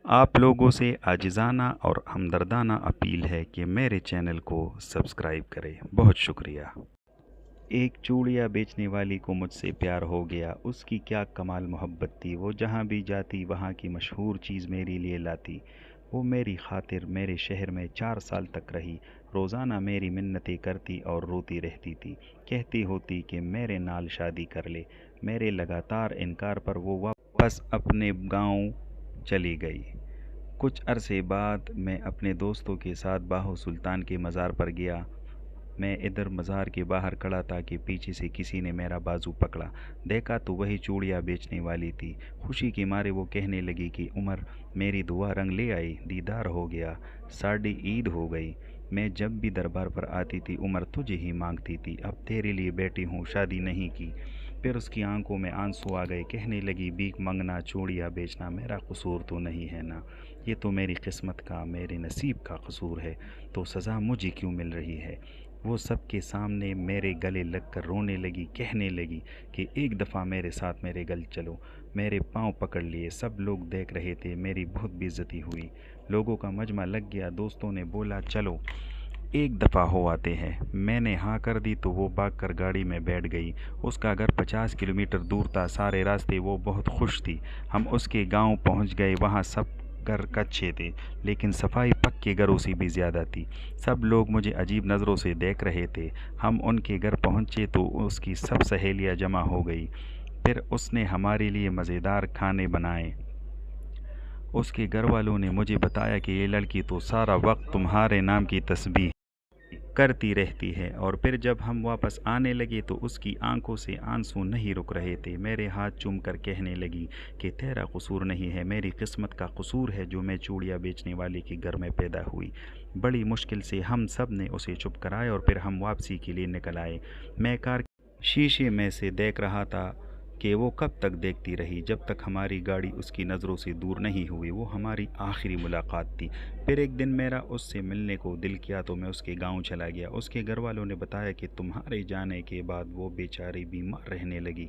آپ لوگوں سے عاجزانہ اور ہمدردانہ اپیل ہے کہ میرے چینل کو سبسکرائب کریں۔ بہت شکریہ۔ ایک چوڑیاں بیچنے والی کو مجھ سے پیار ہو گیا۔ اس کی کیا کمال محبت تھی، وہ جہاں بھی جاتی وہاں کی مشہور چیز میرے لیے لاتی۔ وہ میری خاطر میرے شہر میں 4 سال تک رہی، روزانہ میری منتیں کرتی اور روتی رہتی تھی، کہتی ہوتی کہ میرے نال شادی کر لے۔ میرے لگاتار انکار پر وہ واپس اپنے گاؤں چلی گئی۔ کچھ عرصے بعد میں اپنے دوستوں کے ساتھ باہو سلطان کے مزار پر گیا۔ میں ادھر مزار کے باہر کھڑا تھا کہ پیچھے سے کسی نے میرا بازو پکڑا۔ دیکھا تو وہی چوڑیاں بیچنے والی تھی۔ خوشی کے مارے وہ کہنے لگی کہ عمر، میری دعا رنگ لے آئی، دیدار ہو گیا، ساڑی عید ہو گئی۔ میں جب بھی دربار پر آتی تھی عمر تجھے ہی مانگتی تھی، اب تیرے لیے بیٹی ہوں، شادی نہیں کی۔ پھر اس کی آنکھوں میں آنسو آ گئے، کہنے لگی بھیک مانگنا، چوڑیاں بیچنا میرا قصور تو نہیں ہے نا، یہ تو میری قسمت کا، میرے نصیب کا قصور ہے، تو سزا مجھے کیوں مل رہی ہے؟ وہ سب کے سامنے میرے گلے لگ کر رونے لگی، کہنے لگی کہ ایک دفعہ میرے ساتھ میرے گل چلو۔ میرے پاؤں پکڑ لیے، سب لوگ دیکھ رہے تھے، میری بہت بے عزتی ہوئی، لوگوں کا مجمع لگ گیا، دوستوں نے بولا چلو ایک دفعہ ہو آتے ہیں۔ میں نے ہاں کر دی تو وہ بھاگ کر گاڑی میں بیٹھ گئی۔ اس کا گھر 50 کلومیٹر دور تھا، سارے راستے وہ بہت خوش تھی۔ ہم اس کے گاؤں پہنچ گئے، وہاں سب گھر کچے تھے لیکن صفائی پکے گھروں سے بھی زیادہ تھی۔ سب لوگ مجھے عجیب نظروں سے دیکھ رہے تھے۔ ہم ان کے گھر پہنچے تو اس کی سب سہیلیاں جمع ہو گئی، پھر اس نے ہمارے لیے مزیدار کھانے بنائے۔ اس کے گھر والوں نے مجھے بتایا کہ یہ لڑکی تو سارا وقت تمہارے نام کی تسبیح کرتی رہتی ہے، اور پھر جب ہم واپس آنے لگے تو اس کی آنکھوں سے آنسو نہیں رک رہے تھے۔ میرے ہاتھ چوم کر کہنے لگی کہ تیرا قصور نہیں ہے، میری قسمت کا قصور ہے جو میں چوڑیاں بیچنے والے کے گھر میں پیدا ہوئی۔ بڑی مشکل سے ہم سب نے اسے چپ کرائے اور پھر ہم واپسی کے لیے نکل آئے۔ میں کار کے شیشے میں سے دیکھ رہا تھا کہ وہ کب تک دیکھتی رہی جب تک ہماری گاڑی اس کی نظروں سے دور نہیں ہوئی۔ وہ ہماری آخری ملاقات تھی۔ پھر ایک دن میرا اس سے ملنے کو دل کیا تو میں اس کے گاؤں چلا گیا۔ اس کے گھر والوں نے بتایا کہ تمہارے جانے کے بعد وہ بیچاری بیمار رہنے لگی،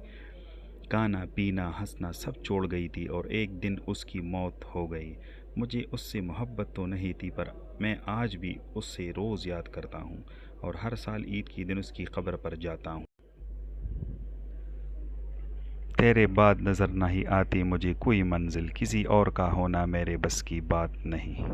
کھانا پینا ہنسنا سب چھوڑ گئی تھی اور ایک دن اس کی موت ہو گئی۔ مجھے اس سے محبت تو نہیں تھی، پر میں آج بھی اس سے روز یاد کرتا ہوں اور ہر سال عید کے دن اس کی قبر پر جاتا ہوں۔ تیرے بعد نظر نہیں آتی مجھے کوئی منزل، کسی اور کا ہونا میرے بس کی بات نہیں۔